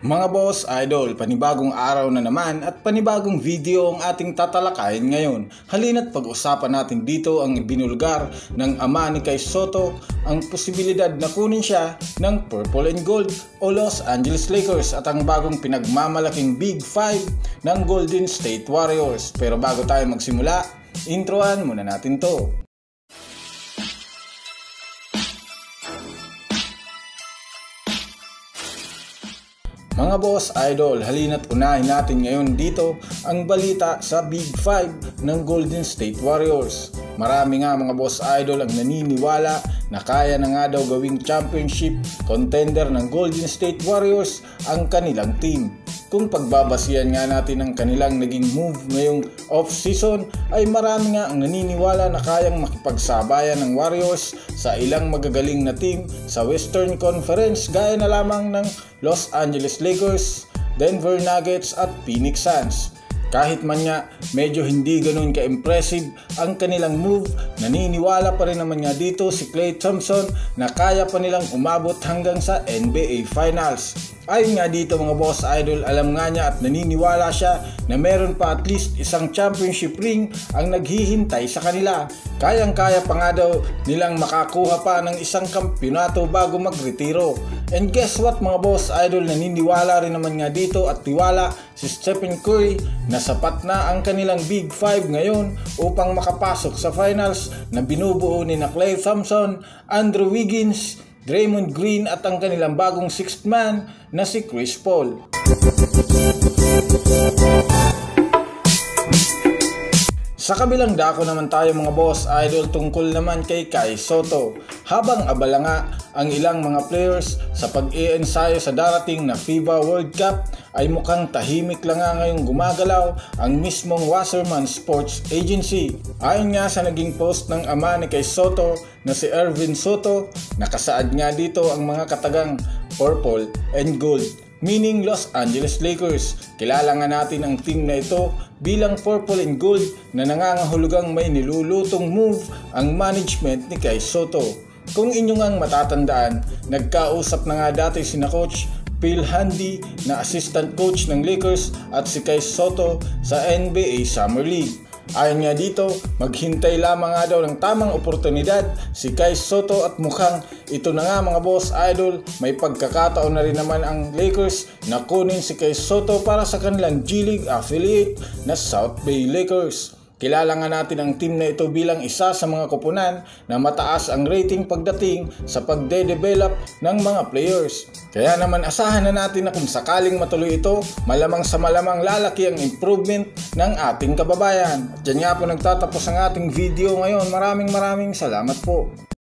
Mga boss, idol, panibagong araw na naman at panibagong video ang ating tatalakayin ngayon. Halina't pag-usapan natin dito ang ibinulgar ng ama ni Kai Sotto ang posibilidad na kunin siya ng Purple and Gold o Los Angeles Lakers at ang bagong pinagmamalaking Big 5 ng Golden State Warriors. Pero bago tayo magsimula, introan muna natin to. Mga boss, idol, halina't unahin natin ngayon dito ang balita sa Big 5 ng Golden State Warriors. Marami nga mga boss idol ang naniniwala na kaya na nga daw gawing championship contender ng Golden State Warriors ang kanilang team. Kung pagbabasihan nga natin ang kanilang naging move ngayong off-season ay marami nga ang naniniwala na kayang makipagsabayan ng Warriors sa ilang magagaling na team sa Western Conference gaya na lamang ng Los Angeles Lakers, Denver Nuggets at Phoenix Suns. Kahit man nga medyo hindi ganun ka-impressive ang kanilang move, naniniwala pa rin naman nga dito si Klay Thompson na kaya pa nilang umabot hanggang sa NBA Finals. Ayon nga dito mga boss idol, alam nga niya at naniniwala siya na meron pa at least isang championship ring ang naghihintay sa kanila. Kayang-kaya pa nga daw nilang makakuha pa ng isang kampyonato bago magretiro. And guess what mga boss idol, naniniwala rin naman nga dito at tiwala si Stephen Curry na sapat na ang kanilang Big 5 ngayon upang makapasok sa finals na binubuo ni na Klay Thompson, Andrew Wiggins, Draymond Green at ang kanilang bagong sixth man na si Chris Paul. Sa kabilang dako naman tayo mga boss idol tungkol naman kay Kai Sotto. Habang abala nga ang ilang mga players sa pag-iensayo sa darating na FIBA World Cup ay mukhang tahimik lang nga ngayong gumagalaw ang mismong Wasserman Sports Agency. Ayon nga sa naging post ng ama ni Kai Sotto na si Ervin Soto, nakasaad nga dito ang mga katagang Purple and Gold, meaning Los Angeles Lakers. Kilala nga natin ang team na ito bilang Purple and Gold na nangangahulugang may nilulutong move ang management ni Kai Sotto. Kung inyo ngang matatandaan, nagkausap na nga dati sina Coach Phil Handy na assistant coach ng Lakers at si Kai Sotto sa NBA Summer League. Ayon nga dito, maghintay lamang nga daw ng tamang oportunidad si Kai Sotto at mukhang ito na nga mga boss idol, may pagkakataon na rin naman ang Lakers na kunin si Kai Sotto para sa kanilang G-League affiliate na South Bay Lakers. Kilala nga natin ang team na ito bilang isa sa mga koponan na mataas ang rating pagdating sa pagde-develop ng mga players. Kaya naman asahan na natin na kung sakaling matuloy ito, malamang sa malamang lalaki ang improvement ng ating kababayan. At dyan nga po nagtatapos ang ating video ngayon. Maraming salamat po.